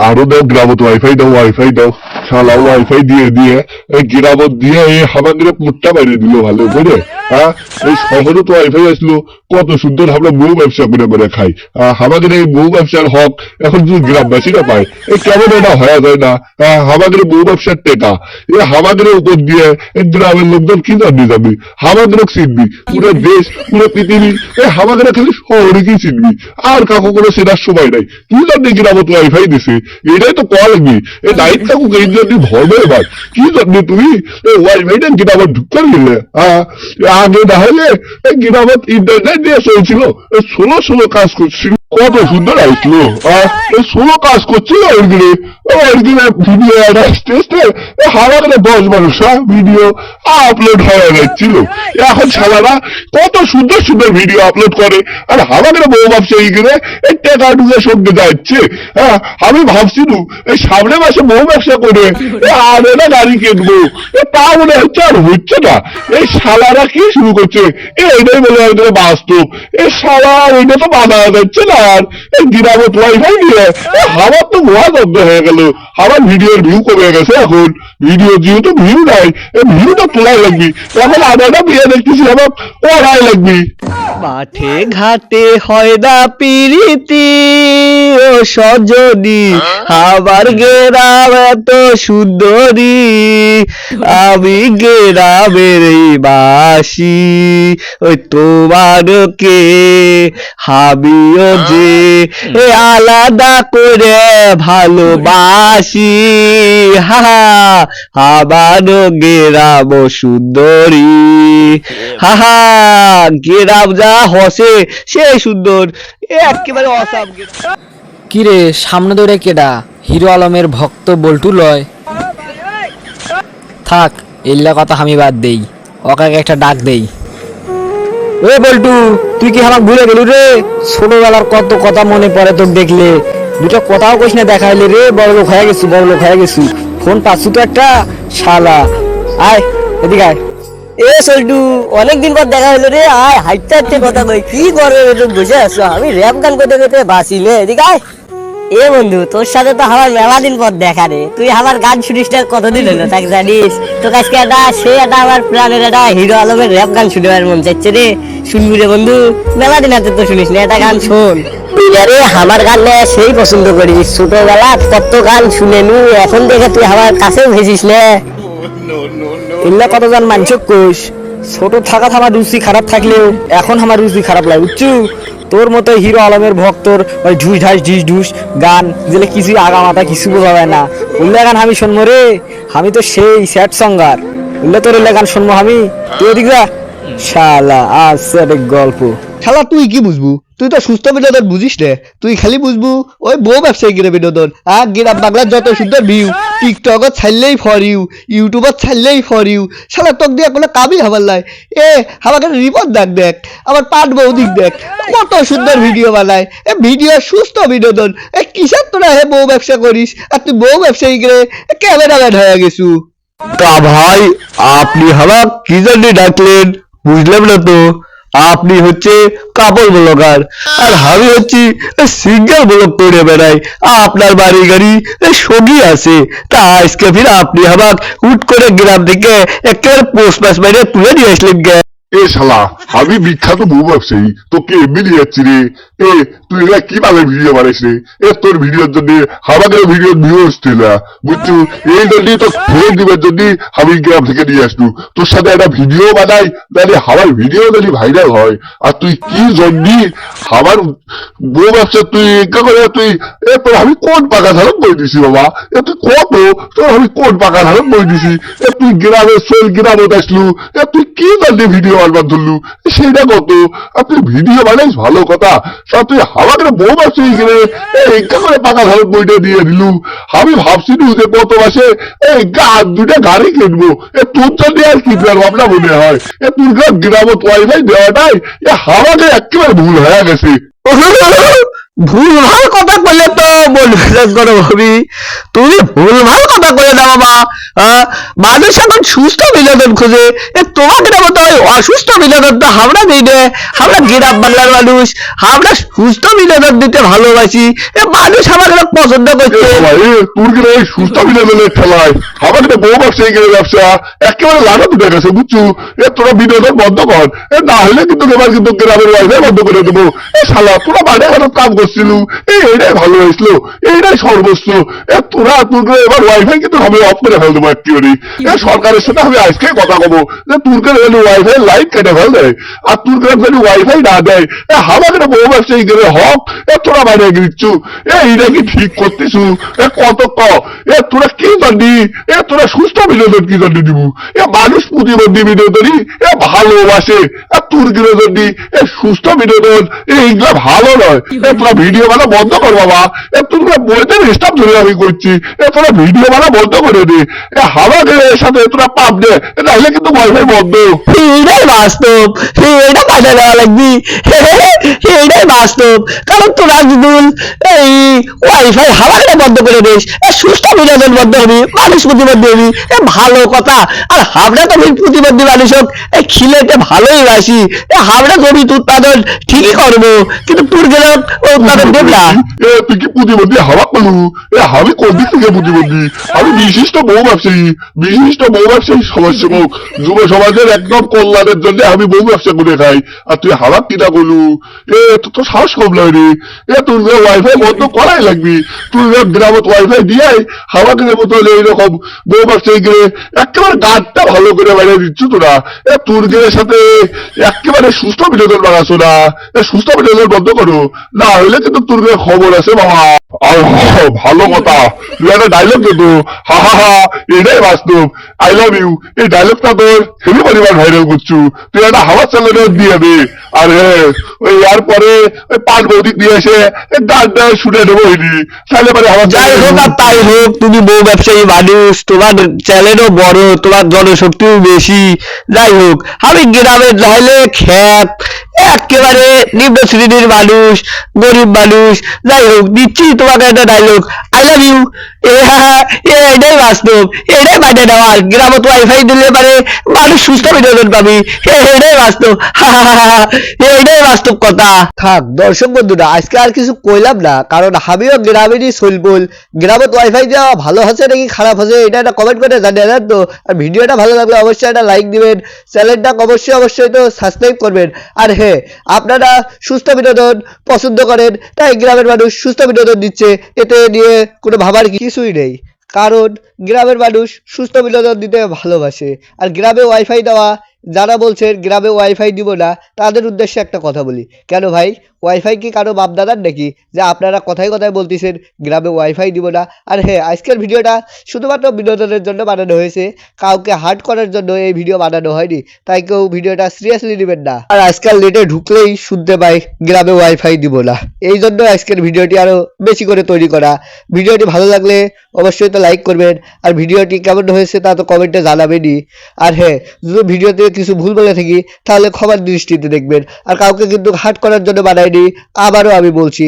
আরো দাও গ্রামত ওয়াইফাই দাও শালা ওয়াইফাই দিয়ে দিয়ে এই গ্রামত দিয়ে এই আমাদের মুটটা বাইরে দিল ভালো করে। এই শহরে তো ওয়াইফাই আসলো, কত সুন্দর আমরা বউ ব্যবসা করে করে খাই। আমাদের এই বউ ব্যবসার হক এখন যদি গ্রামবাসীরা পায়, এই কেমন এটা হয়ে যায় না? আমাদের বউ ব্যবসার টেকা এ আমাদের উপর দিয়ে গ্রামের লোকজন কি জানবি যাবি, আমাদের চিনবি পুরো দেশ পুরো পৃথিবী, এই আমাদের খালি শহরে কি চিনবি, আর কাকু কোনো চেনার সময় নাই। তুই জানবি গ্রামত ওয়াইফাই দিছে, এটাই তো কয়া লাগবি। এই দায়িত্ব কাকু এই জন্য ধর্মে এবার কি জানবি তুই এই ওয়াইফাইটা গ্রামত ঢুকার গেলে। আগে না হলে এই গ্রামত ইন্টারনেট দিয়ে চলছিল, ষোলো কাজ করছিল, কত সুন্দর আসলো। ষোলো কাজ করছিল ওইগুলো ভিডিও আসতে আসতে হারাগারে 10 মানুষ ভিডিও আপলোড হয়ে যাচ্ছিল। এখন ছাড়ারা কত সুন্দর সুন্দর ভিডিও আপলোড করে, আর আমাদের বউ ব্যবসায়ী গেলে এই টাকা ঢুকে সঙ্গে যাচ্ছে। আমি ভাবছিলু এই সামনে মাসে বউ ব্যবসা করে আর একটা গাড়ি কিনবো, তা মনে হচ্ছে আর হচ্ছে না। এই শালারা কি শুরু করছে, এইটাই বলে একদম বাস্তব। এই শালা ওইটা তো বাধা যাচ্ছে না। আর এই গ্রামত ওয়াইফাই নিয়ে আমার তো মহা বন্ধ হয়ে গেল, আমার ভিডিওর ভিউ কমে গেছে। এখন ভিডিও যেহেতু ভিউ নাই, এই ভিউটা তোলাই লাগবি। এখন আদাটা বিয়ে দেখতেছি আমার ওরাই লাগবি। মাঠে ঘাটে হয় না পিরিতি ও সজনী, আমার গেরাম এত সুন্দরী, আমি গেরামের বাসি, ওই তোমারকে হাবিও যে আলাদা করে ভালোবাসি। হাহা আমার গেরাম সুন্দরী, হাহা গেরাম যা হসে সে সুন্দর, একেবারে অসাম। কিরে সামনে দৌড়ে কেডা? হিরো আলমের ভক্ত বল্টু লয়? থাক এল্লা কথা আমি বাদ দেই, ওকে একটা ডাক দেই। এ বল্টু, তুই কি আমাকে ভুলে গেলি রে? ছোটবেলার কত কথা মনে পড়ে তোকে দেখলে, দুটো কথাও কইস না দেখাইলে রে। বড় লোক হয়ে গেছু, ফোন পাচ্ছু তো একটা শালা। আয় এদিকে আয়। এ সল্টু, অনেকদিন পর দেখা হলো রে, আয় হাইটতে হাইটতে কথা কই। কি করবে একটু বুঝে আসছো, আমি র্যাপ গান করতে করতে বাঁচিলে। এদিকে আয়। এ বন্ধু, তোর সাথে তো আমার মেলা দিন পর দেখা রে, তুই আমার গান শুনিস না কতদিন হলো তাকে জানিস? তো আজকে একটা আমার প্রাণের একটা হিরো আলমের র্যাপ গান শুনবার মন চাইছে রে, শুনবি রে বন্ধু? মেলা দিন হাতে তো শুনিস না, একটা গান শোন। তুই রে আমার গান সেই পছন্দ করিস, ছোটবেলা কত গান শুনে নু, এখন দেখে তুই আমার কাছেও ভেসিস না। এল্লা কত জন মানুষ কোষ, ছোট থাকা আমার রুচি খারাপ থাকলেও এখন আমার রুচি খারাপ লাগে বুঝছু। তোর মতো হিরো আলমের ভক্তর ওই ঢুস ঢাস ঢিস ঢুস গান যেগুলো কিছু আগা মাথা কিছু বোঝা যায় না, ওগুলো গান আমি শুনবো রে। আমি তো সেই স্যাড সঙ্গার, ওগুলো তোর এলে গান শুনবো আমি। তুই ওদিক যা শালা, আছে গল্প। শালা তুই কি বুঝবু? তুই তো সুস্থ বিনোদন বুঝিস রে, তুই খালি বুঝবু ওই বউ ব্যবসায়ী গিরে বিনোদন। আর গ্রাম বাংলার যত সুন্দর ভিউ, টিকটকত ছাড়লেই ফর ইউ, ইউটিউবত ছাড়লেই ফর ইউ। শালা তোক দিয়ে কোনো কামই হবার লাই। আমাকে রিপোর্ট দেখ আমার পাট বৌদিক দেখ, কত সুন্দর ভিডিও বানায়। ভিডিও সুস্থ বিনোদন। কিসের তোরা বউ ব্যবসা করিস, আর তুই বউ ব্যবসায়ী গিরে ক্যামেরাম্যান হয়ে গেছু। তা ভাই আপনি হামাক কি জন্য ডাকলেন বুঝলাম না তো। আপনি হচ্ছে কাপড় ব্লগার, আর আমি হচ্ছি সিঙ্গেল ব্লগ করে বেড়াই। আপনার বাড়ি গাড়ি সঙ্গী আছে, তা আজকে ফির আপনি হামাক হুট করে গ্রাম থেকে একেবারে পোস্ট মাস বাইরে তুলে নিয়ে আসলেন গে। এ শালা আমি বিখ্যাত বউ ব্যবসায়ী, তোকে এমনি নিয়ে যাচ্ছি রে। তুই এগুলা কিভাবে ভিডিও বানাইস রে? তোর ভিডিওর জন্য আমাদের ভিডিও ভিউ আসছে না বুঝছু, এই জন্য তো ফেরত দিবার জন্য আমি গ্রাম থেকে নিয়ে আসলু। তোর সাথে একটা ভিডিও বানাই, তাহলে আমার ভিডিও যদি ভাইরাল হয়। আর তুই কি জন্য আমার বউ ব্যবসা তুই করে তুই তোর আমি কোন পাকা ধারণ করে দিছি বাবা? তুই কত তোর আমি কোন পাকা ধারণ করে দিছি? তুই গ্রামের সোল গ্রামত আসলু, তুই কি জন্য ভিডিও বানবার ধরলু সেটা কত? আপনি ভিডিও বানাইস ভালো কথা, তা তুই আমাকে বউ ব্যবসায়ী গেলে করে পাকা ধারণ বইটা দিয়ে দিলু। আমি ভাবছিলু যে কত মাসে দুটা গাড়ি কিনবো, তোর জন্য আর কিনবার ভাবনা মনে হয়। তোর গ্রামত ওয়াইফাই দেওয়াটাই আমাকে একেবারে ভুল হয়ে গেছে। ভুল ভাল কথা বললে তো মন মেজাজ গরম হবি? তুমি ভুলভাল কথা করে দাও বাবা। মানুষ এখন সুস্থ বিনোদন খুঁজে, তোমাদের মতো ওই অসুস্থ বিনোদন তো আমরা দিই না। আমরা গ্রাম বাংলার মানুষ, আমরা সুস্থ বিনোদন দিতে ভালোবাসি। মানুষ আমাকে পছন্দ করছে। তোর গেলে এই সুস্থ বিনোদনের খেলায় আমার একটা বউ ব্যবসায়ী গেলে ব্যবসা একেবারে লাগাতে উঠে গেছে বুঝছো। তোরা বিনোদন বন্ধ কর, না হলে কিন্তু এবার কিন্তু গ্রামের ওয়াইফাই বন্ধ করে দেবো। শালা তোরা বাইরে ঘরে কাম করছিল, এইটাই ভালো হয়েছিল, এইটাই সর্বস্ব। তোরা তোর এবার ওয়াইফাই কিন্তু আমি অফ করে ফেল দেবো একেবারে। সরকারের সাথে আমি আজকে কথা কবো যে তুরকে ওয়াইফাই লাইট কেটে ফেল দেয়, আর তুরকে যদি ওয়াইফাই না দেয় আমাকে বউ ব্যবসায়ী গেলে হক তোরা বাইরে দিচ্ছু। এইটা কি ঠিক করতেছু? কত তোরা কি জানি, তোরা সুস্থ বিনোদন কি জানি দিব? মানুষ প্রতিবন্ধী বিনোদনই ভালোবাসে, আর তোর বিনোদন সুস্থ বিনোদন এইগুলা ভালো নয়। তোরা ভিডিও বানা বন্ধ কর বাবা। তোরা বইতে স্টাফ ধরে আমি করছি, তোরা ভিডিও বানা বন্ধ করে দে। আমাদের সাথে তোরা পাপ দে, নাহলে কিন্তু ওয়াইফাই বন্ধ। এইটাই বাস্তব, এটা পাঠা দেওয়া লাগবি। এইটাই বাস্তব। কারণ তোরা যদি এই ওয়াইফাই হাওয়াটা বন্ধ করে দিস, সুস্থ বিনোদন বন্ধ হবি, মানুষ প্রতিবন্ধী হবি, ভালো কথা। আর হাবড়া তো প্রতিবন্ধী মানুষ হোক খিলেতে ভালোই বাসি। হাবড়া জমি উৎপাদন ঠিকই করবো, কিন্তু তোর গেলে উৎপাদন দেব না। তুই কি প্রতিবন্ধী হাওয়া করলু? আমি কোন দিক থেকে প্রতিবন্ধী? আমি বিশিষ্ট বউ ব্যবসায়ী, বিশিষ্ট বউ ব্যবসায়ী সমাজসেবক, যুব সমাজের একদম কল্যাণের জন্য আমি বউ ব্যবসা করে খাই। আর তুই হাওয়া কিনা করলু? তোর তো সাহস কম নয় রে। তোর ওয়াইফাই বন্ধ করাই লাগবি। তুই গ্রামত ওয়াইফাই দিয়ে হাওয়া কিনে মতো হলে এইরকম বউ ব্যবসায়ী গেলে একেবারে গানটা ভালো করে বাইরে দিচ্ছ তোরা। তোর গেলের সাথে একেবারে সুস্থ বিনোদন বানাচ্ছো না। সুস্থ বিনোদন বন্ধ করো, না হইলে কিন্তু তোর খবর আছে বাবা। আর ভালো কথা, তুই একটা ডায়লগ দেবো, হা হা হা, এটাই বাস্তব, আই লাভ ইউ। এই ডায়লগটা তোর হেভি পরিমাণ ভাইরাল করছু। তুই একটা হাওয়া চ্যানেলে দিয়ে দে। আর ওই ইয়ার পরে ওই পাঁচ বৌদিক দিয়ে এসে গানটা শুনে নেবো হইনি, তাহলে মানে হাওয়া যাই হোক আর তাই হোক, তুমি বউ ব্যবসায়ী মানুষ, তোমার চ্যানেলও বড়, তোমার জনশক্তিও বেশি। যাই হোক, আমি গ্রামের নাহলে খ্যাত একেবারে নিম্ন শ্রেণীর মানুষ, গরিব মানুষ। যাই হোক, দিচ্ছি তোমাকে একটা ডায়লগ, আই লাভ ইউ। এটাই বাস্তব, এটাই মানে নেওয়ার। গ্রামত ওয়াইফাই দিলে মানে মানুষ সুস্থ বিনোদন পাবি, এটাই বাস্তব। এটাই বাস্তব কথা। থাক দর্শক বন্ধুরা, আজকে আর কিছু কইলাম না, কারণ আমিও গ্রামেরই সলবল। গ্রামত ওয়াইফাই দেওয়া ভালো হচ্ছে নাকি খারাপ হচ্ছে এটা একটা কমেন্ট করে জানিয়ে তো। আর ভিডিওটা ভালো লাগলে অবশ্যই একটা লাইক দিবেন, চ্যানেলটা অবশ্যই তো সাবস্ক্রাইব করবেন। আর হ্যাঁ, আপনারা সুস্থ বিনোদন পছন্দ করেন, তাই গ্রামের মানুষ সুস্থ বিনোদন দিচ্ছে, এতে নিয়ে কোনো ভাবার কিছুই নেই। কারণ গ্রামের মানুষ সুস্থ বিনোদন দিতে ভালোবাসে। আর গ্রামে ওয়াইফাই দেওয়া যারা বলছেন গ্রামে ওয়াইফাই দিব না, তাদের উদ্দেশ্যে একটা কথা বলি, কেন ভাই ওয়াইফাই কি কারো বাপদাদার নাকি যে আপনারা কথায় কথায় বলতেছেন গ্রামে ওয়াইফাই দিব না? আর হ্যাঁ, আজকের ভিডিওটা শুধুমাত্র বিনোদনের জন্য বানানো হয়েছে, কাউকে হার্ট করার জন্য এই ভিডিও বানানো হয়নি, তাই কেউ ভিডিওটা সিরিয়াসলি নেবেন না। আর আজকাল নেটে ঢুকলেই শুনতে পাই গ্রামে ওয়াইফাই দিব না, এই জন্য আজকের ভিডিওটি আরো বেশি করে তৈরি করা। ভিডিওটি ভালো লাগলে অবশ্যই তো লাইক করবেন, আর ভিডিওটি কেমন হয়েছে তা তো কমেন্টে জানাবেনই। আর হ্যাঁ, যদি ভিডিওতে কিছু ভুল বলে থাকি তাহলে ক্ষমার দৃষ্টিতে দেখবেন। আর কাউকে কিন্তু হার্ট করার জন্য বানাইনি, আবারও আমি বলছি,